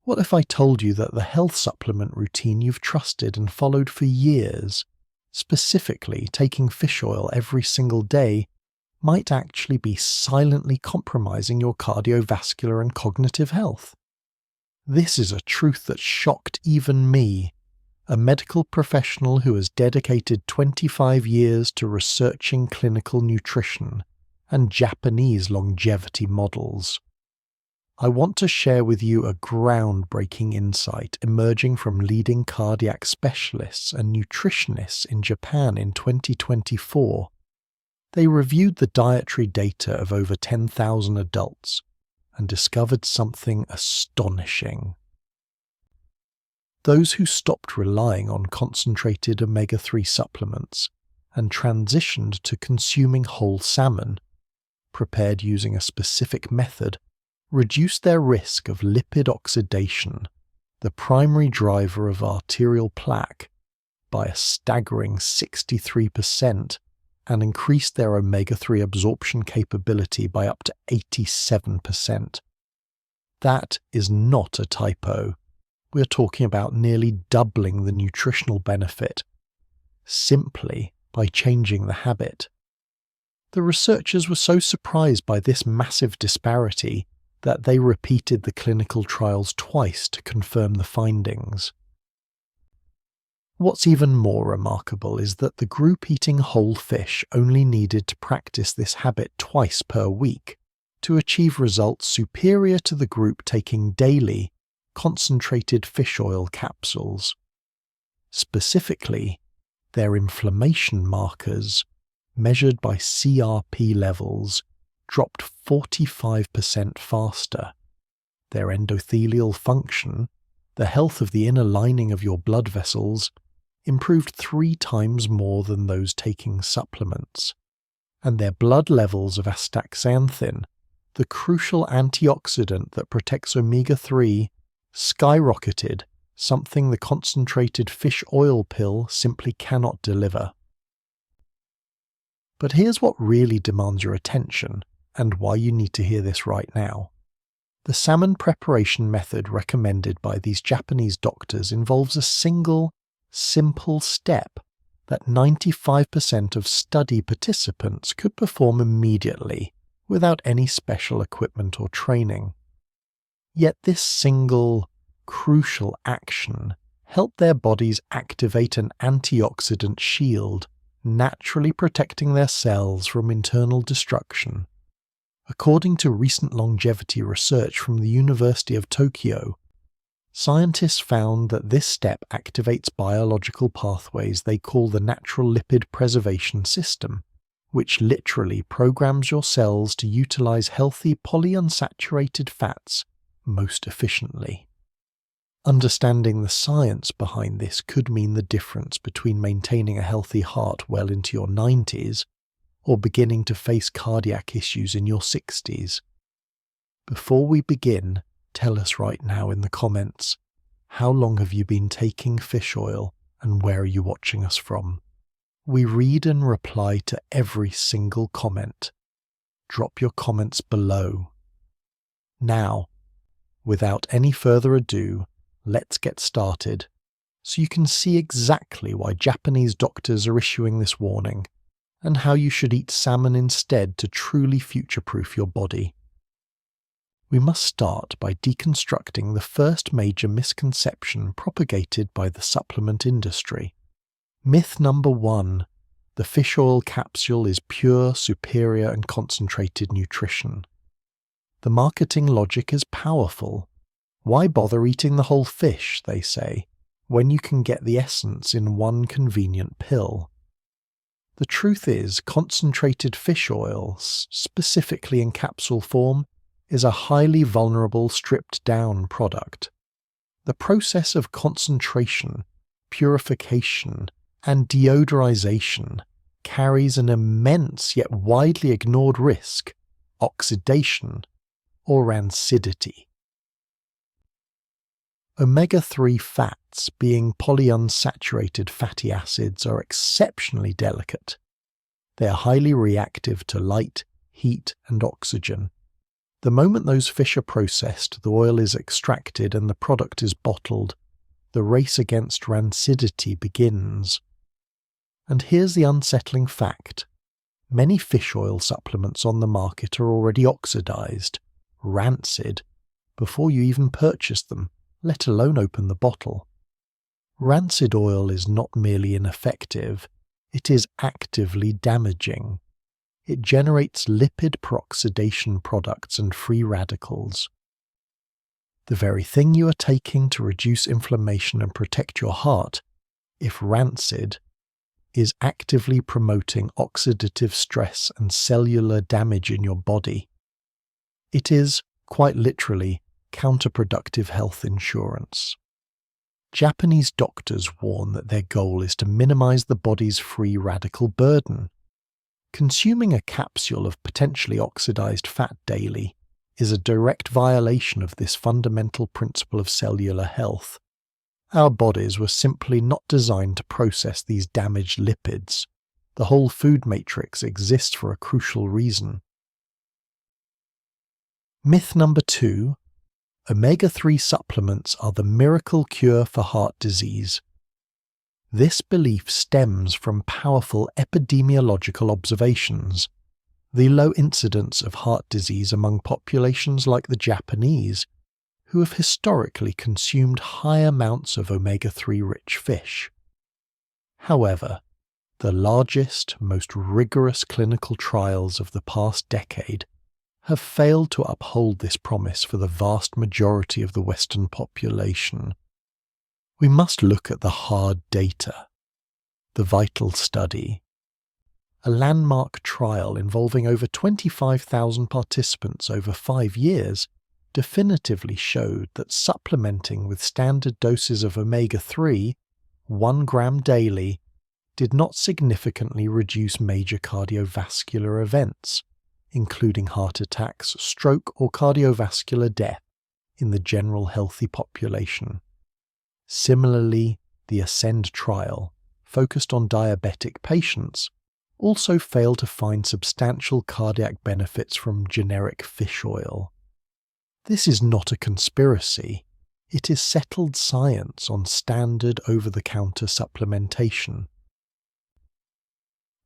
What if I told you that the health supplement routine you've trusted and followed for years, specifically taking fish oil every single day, might actually be silently compromising your cardiovascular and cognitive health? This is a truth that shocked even me, a medical professional who has dedicated 25 years to researching clinical nutrition and Japanese longevity models. I want to share with you a groundbreaking insight emerging from leading cardiac specialists and nutritionists in Japan in 2024. They reviewed the dietary data of over 10,000 adults and discovered something astonishing. Those who stopped relying on concentrated omega-3 supplements and transitioned to consuming whole salmon, prepared using a specific method, reduced their risk of lipid oxidation, the primary driver of arterial plaque, by a staggering 63%, and increased their omega-3 absorption capability by up to 87%. That is not a typo. We're talking about nearly doubling the nutritional benefit, simply by changing the habit. The researchers were so surprised by this massive disparity that they repeated the clinical trials twice to confirm the findings. What's even more remarkable is that the group eating whole fish only needed to practice this habit twice per week to achieve results superior to the group taking daily concentrated fish oil capsules. Specifically, their inflammation markers, measured by CRP levels, dropped 45% faster. Their endothelial function, the health of the inner lining of your blood vessels, improved 3 times more than those taking supplements. And their blood levels of astaxanthin, the crucial antioxidant that protects omega-3, skyrocketed, something the concentrated fish oil pill simply cannot deliver. But here's what really demands your attention, and why you need to hear this right now. The salmon preparation method recommended by these Japanese doctors involves a single, simple step that 95% of study participants could perform immediately without any special equipment or training. Yet this single, crucial action helped their bodies activate an antioxidant shield, naturally protecting their cells from internal destruction. According to recent longevity research from the University of Tokyo, scientists found that this step activates biological pathways they call the natural lipid preservation system, which literally programs your cells to utilize healthy polyunsaturated fats most efficiently. Understanding the science behind this could mean the difference between maintaining a healthy heart well into your 90s or beginning to face cardiac issues in your 60s. Before we begin, tell us right now in the comments, how long have you been taking fish oil and where are you watching us from? We read and reply to every single comment. Drop your comments below. Now, without any further ado, let's get started so you can see exactly why Japanese doctors are issuing this warning and how you should eat salmon instead to truly future-proof your body. We must start by deconstructing the first major misconception propagated by the supplement industry. Myth number 1, the fish oil capsule is pure, superior and concentrated nutrition. The marketing logic is powerful. Why bother eating the whole fish, they say, when you can get the essence in one convenient pill? The truth is, concentrated fish oil, specifically in capsule form, is a highly vulnerable stripped-down product. The process of concentration, purification, and deodorization carries an immense yet widely ignored risk, oxidation, or rancidity. Omega-3 fats, being polyunsaturated fatty acids, are exceptionally delicate. They are highly reactive to light, heat, and oxygen, The moment those fish are processed, the oil is extracted and the product is bottled. The race against rancidity begins. And here's the unsettling fact. Many fish oil supplements on the market are already oxidized, rancid, before you even purchase them, let alone open the bottle. Rancid oil is not merely ineffective, it is actively damaging. It generates lipid peroxidation products and free radicals. The very thing you are taking to reduce inflammation and protect your heart, if rancid, is actively promoting oxidative stress and cellular damage in your body. It is, quite literally, counterproductive health insurance. Japanese doctors warn that their goal is to minimize the body's free radical burden. Consuming a capsule of potentially oxidized fat daily is a direct violation of this fundamental principle of cellular health. Our bodies were simply not designed to process these damaged lipids. The whole food matrix exists for a crucial reason. Myth number 2. Omega-3 supplements are the miracle cure for heart disease. This belief stems from powerful epidemiological observations. The low incidence of heart disease among populations like the Japanese, who have historically consumed high amounts of omega-3 rich fish. However, the largest, most rigorous clinical trials of the past decade have failed to uphold this promise for the vast majority of the Western population. We must look at the hard data. The VITAL study, a landmark trial involving over 25,000 participants over 5 years, definitively showed that supplementing with standard doses of omega-3, 1 gram daily, did not significantly reduce major cardiovascular events, including heart attacks, stroke, or cardiovascular death in the general healthy population. Similarly, the ASCEND trial, focused on diabetic patients, also failed to find substantial cardiac benefits from generic fish oil. This is not a conspiracy. It is settled science on standard over-the-counter supplementation.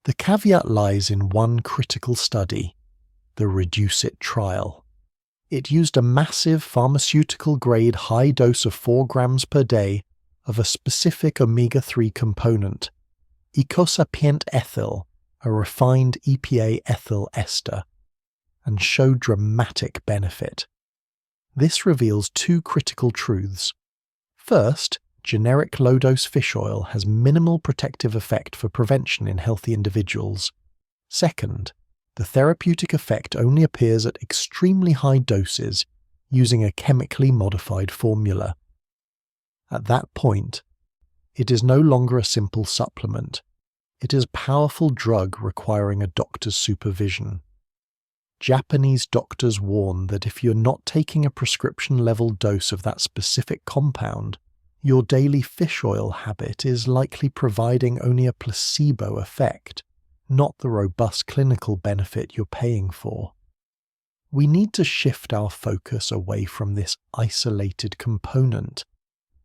The caveat lies in one critical study, the REDUCE-IT trial. It used a massive pharmaceutical-grade high dose of 4 grams per day of a specific omega-3 component, icosapent ethyl, a refined EPA ethyl ester, and showed dramatic benefit. This reveals 2 critical truths. First, generic low-dose fish oil has minimal protective effect for prevention in healthy individuals. Second, the therapeutic effect only appears at extremely high doses using a chemically modified formula. At that point, it is no longer a simple supplement. It is a powerful drug requiring a doctor's supervision. Japanese doctors warn that if you're not taking a prescription-level dose of that specific compound, your daily fish oil habit is likely providing only a placebo effect, not the robust clinical benefit you're paying for. We need to shift our focus away from this isolated component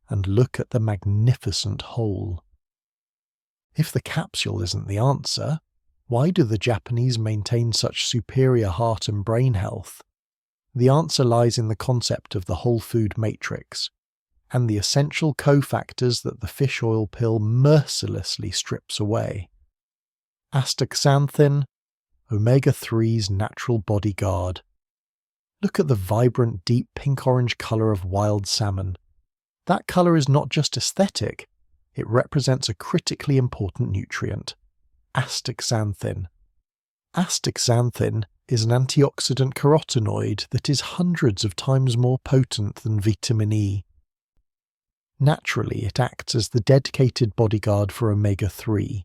and look at the magnificent whole. If the capsule isn't the answer, why do the Japanese maintain such superior heart and brain health? The answer lies in the concept of the whole food matrix, and the essential cofactors that the fish oil pill mercilessly strips away. Astaxanthin, omega-3's natural bodyguard. Look at the vibrant deep pink-orange colour of wild salmon. That colour is not just aesthetic, it represents a critically important nutrient. Astaxanthin. Astaxanthin is an antioxidant carotenoid that is hundreds of times more potent than vitamin E. Naturally, it acts as the dedicated bodyguard for omega-3,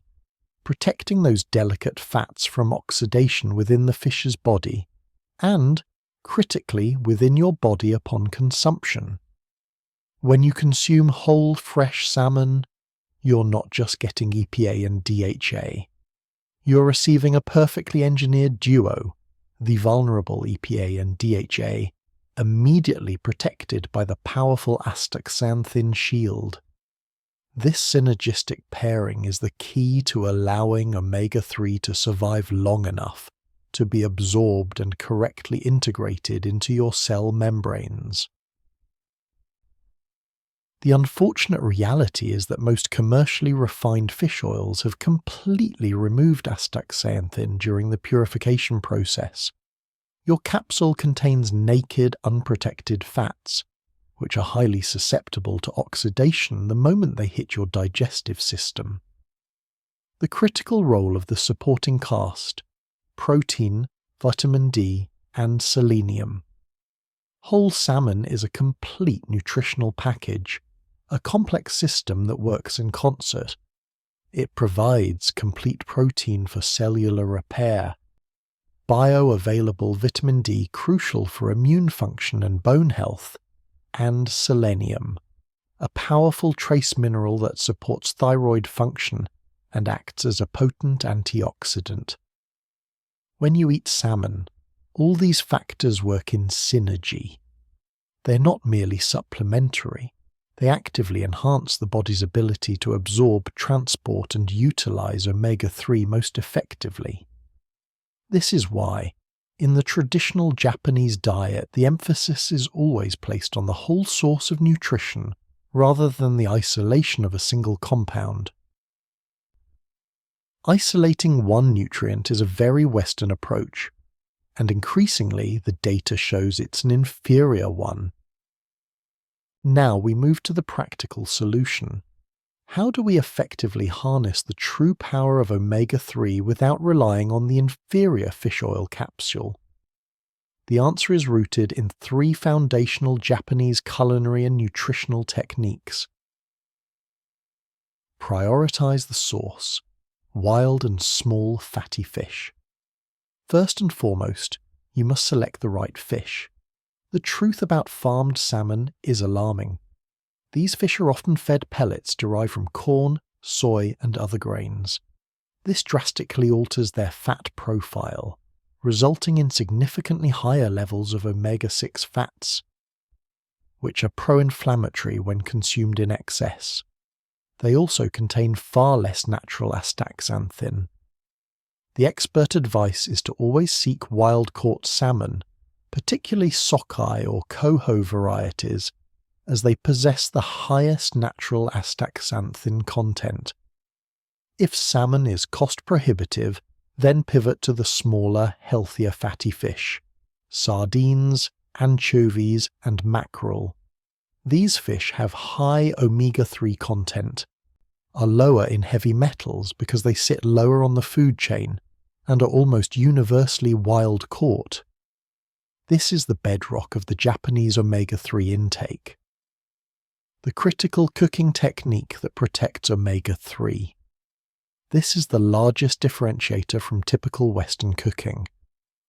protecting those delicate fats from oxidation within the fish's body, and, critically, within your body upon consumption. When you consume whole, fresh salmon, you're not just getting EPA and DHA. You're receiving a perfectly engineered duo, the vulnerable EPA and DHA, immediately protected by the powerful astaxanthin shield. This synergistic pairing is the key to allowing omega-3 to survive long enough to be absorbed and correctly integrated into your cell membranes. The unfortunate reality is that most commercially refined fish oils have completely removed astaxanthin during the purification process. Your capsule contains naked, unprotected fats, which are highly susceptible to oxidation the moment they hit your digestive system. The critical role of the supporting cast: protein, vitamin D, and selenium. Whole salmon is a complete nutritional package, a complex system that works in concert. It provides complete protein for cellular repair, bioavailable vitamin D crucial for immune function and bone health, and selenium, a powerful trace mineral that supports thyroid function and acts as a potent antioxidant. When you eat salmon, all these factors work in synergy. They're not merely supplementary. They actively enhance the body's ability to absorb, transport, and utilize omega-3 most effectively. This is why, in the traditional Japanese diet, the emphasis is always placed on the whole source of nutrition rather than the isolation of a single compound. Isolating one nutrient is a very Western approach, and increasingly the data shows it's an inferior one. Now we move to the practical solution. How do we effectively harness the true power of omega-3 without relying on the inferior fish oil capsule? The answer is rooted in 3 foundational Japanese culinary and nutritional techniques. Prioritize the source: wild and small fatty fish. First and foremost, you must select the right fish. The truth about farmed salmon is alarming. These fish are often fed pellets derived from corn, soy, and other grains. This drastically alters their fat profile, resulting in significantly higher levels of omega-6 fats, which are pro-inflammatory when consumed in excess. They also contain far less natural astaxanthin. The expert advice is to always seek wild-caught salmon, particularly sockeye or coho varieties, as they possess the highest natural astaxanthin content. If salmon is cost-prohibitive, then pivot to the smaller, healthier fatty fish: sardines, anchovies, and mackerel. These fish have high omega-3 content, are lower in heavy metals because they sit lower on the food chain, and are almost universally wild-caught. This is the bedrock of the Japanese omega-3 intake. The critical cooking technique that protects omega-3. This is the largest differentiator from typical Western cooking.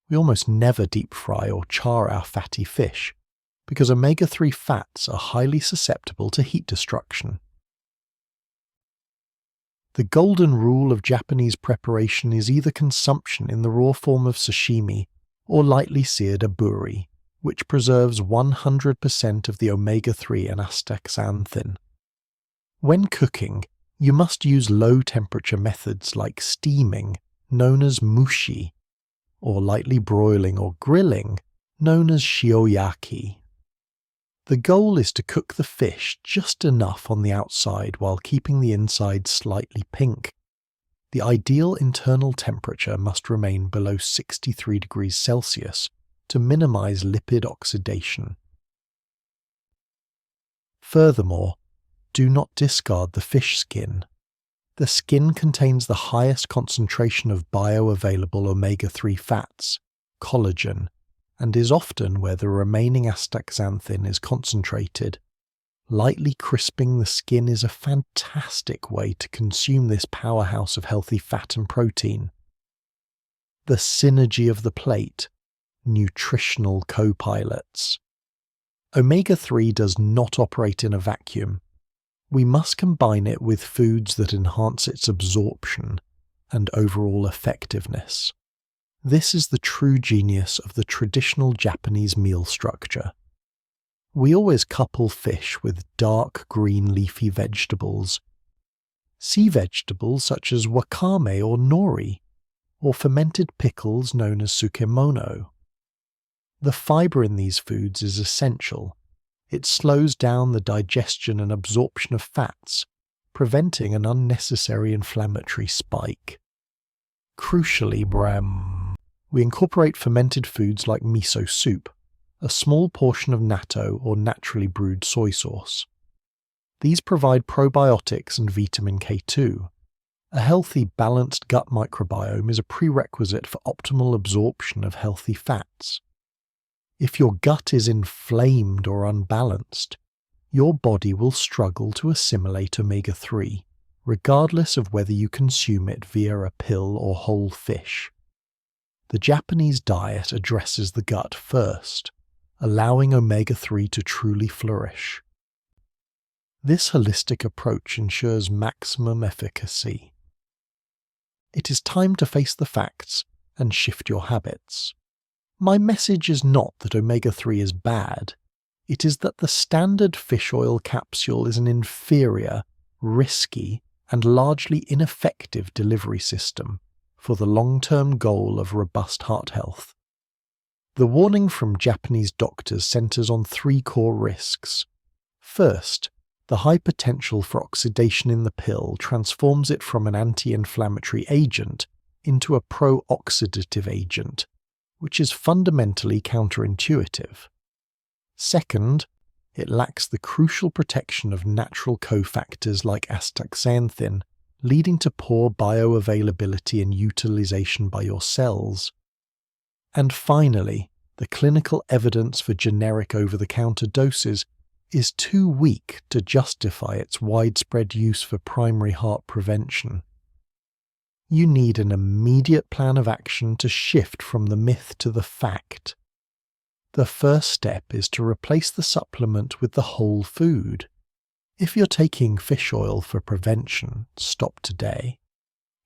We almost never deep fry or char our fatty fish, because omega-3 fats are highly susceptible to heat destruction. The golden rule of Japanese preparation is either consumption in the raw form of sashimi or lightly seared aburi, which preserves 100% of the omega-3 and astaxanthin. When cooking, you must use low-temperature methods like steaming, known as mushi, or lightly broiling or grilling, known as shioyaki. The goal is to cook the fish just enough on the outside while keeping the inside slightly pink. The ideal internal temperature must remain below 63 degrees Celsius to minimize lipid oxidation. Furthermore, do not discard the fish skin. The skin contains the highest concentration of bioavailable omega-3 fats, collagen, and is often where the remaining astaxanthin is concentrated. Lightly crisping the skin is a fantastic way to consume this powerhouse of healthy fat and protein. The synergy of the plate, nutritional co-pilots. Omega-3 does not operate in a vacuum. We must combine it with foods that enhance its absorption and overall effectiveness. This is the true genius of the traditional Japanese meal structure. We always couple fish with dark green leafy vegetables, sea vegetables such as wakame or nori, or fermented pickles known as sukemono. The fibre in these foods is essential. It slows down the digestion and absorption of fats, preventing an unnecessary inflammatory spike. Crucially, we incorporate fermented foods like miso soup, a small portion of natto or naturally brewed soy sauce. These provide probiotics and vitamin K2. A healthy, balanced gut microbiome is a prerequisite for optimal absorption of healthy fats. If your gut is inflamed or unbalanced, your body will struggle to assimilate omega-3, regardless of whether you consume it via a pill or whole fish. The Japanese diet addresses the gut first, allowing omega-3 to truly flourish. This holistic approach ensures maximum efficacy. It is time to face the facts and shift your habits. My message is not that omega-3 is bad. It is that the standard fish oil capsule is an inferior, risky, and largely ineffective delivery system for the long-term goal of robust heart health. The warning from Japanese doctors centers on 3 core risks. First, the high potential for oxidation in the pill transforms it from an anti-inflammatory agent into a pro-oxidative agent, which is fundamentally counterintuitive. Second, it lacks the crucial protection of natural cofactors like astaxanthin, leading to poor bioavailability and utilization by your cells. And finally, the clinical evidence for generic over-the-counter doses is too weak to justify its widespread use for primary heart prevention. You need an immediate plan of action to shift from the myth to the fact. The first step is to replace the supplement with the whole food. If you're taking fish oil for prevention, stop today.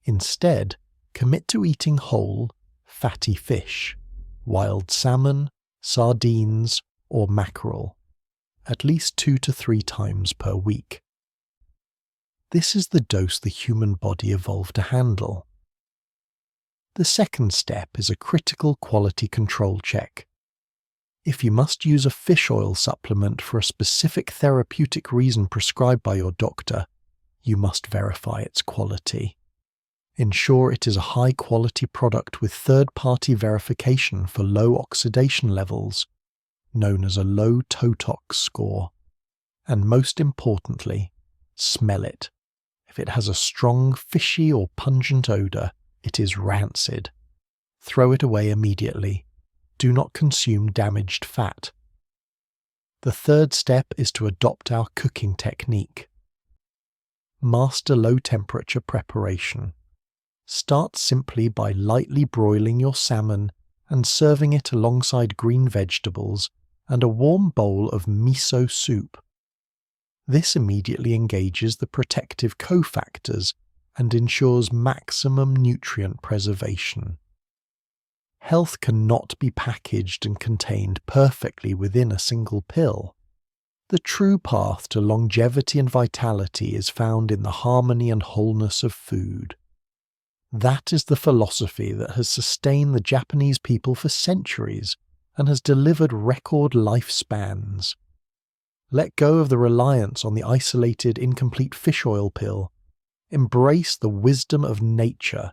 Instead, commit to eating whole, fatty fish, wild salmon, sardines, or mackerel, at least 2 to 3 times per week. This is the dose the human body evolved to handle. The second step is a critical quality control check. If you must use a fish oil supplement for a specific therapeutic reason prescribed by your doctor, you must verify its quality. Ensure it is a high-quality product with third-party verification for low oxidation levels, known as a low TOTOX score. And most importantly, smell it. If it has a strong, fishy or pungent odor, it is rancid. Throw it away immediately. Do not consume damaged fat. The third step is to adopt our cooking technique. Master low-temperature preparation. Start simply by lightly broiling your salmon and serving it alongside green vegetables and a warm bowl of miso soup. This immediately engages the protective cofactors and ensures maximum nutrient preservation. Health cannot be packaged and contained perfectly within a single pill. The true path to longevity and vitality is found in the harmony and wholeness of food. That is the philosophy that has sustained the Japanese people for centuries and has delivered record lifespans. Let go of the reliance on the isolated, incomplete fish oil pill. Embrace the wisdom of nature.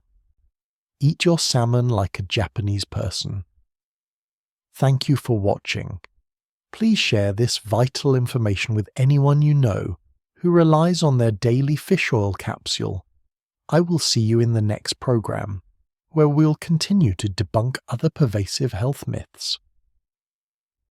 Eat your salmon like a Japanese person. Thank you for watching. Please share this vital information with anyone you know who relies on their daily fish oil capsule. I will see you in the next program, where we'll continue to debunk other pervasive health myths.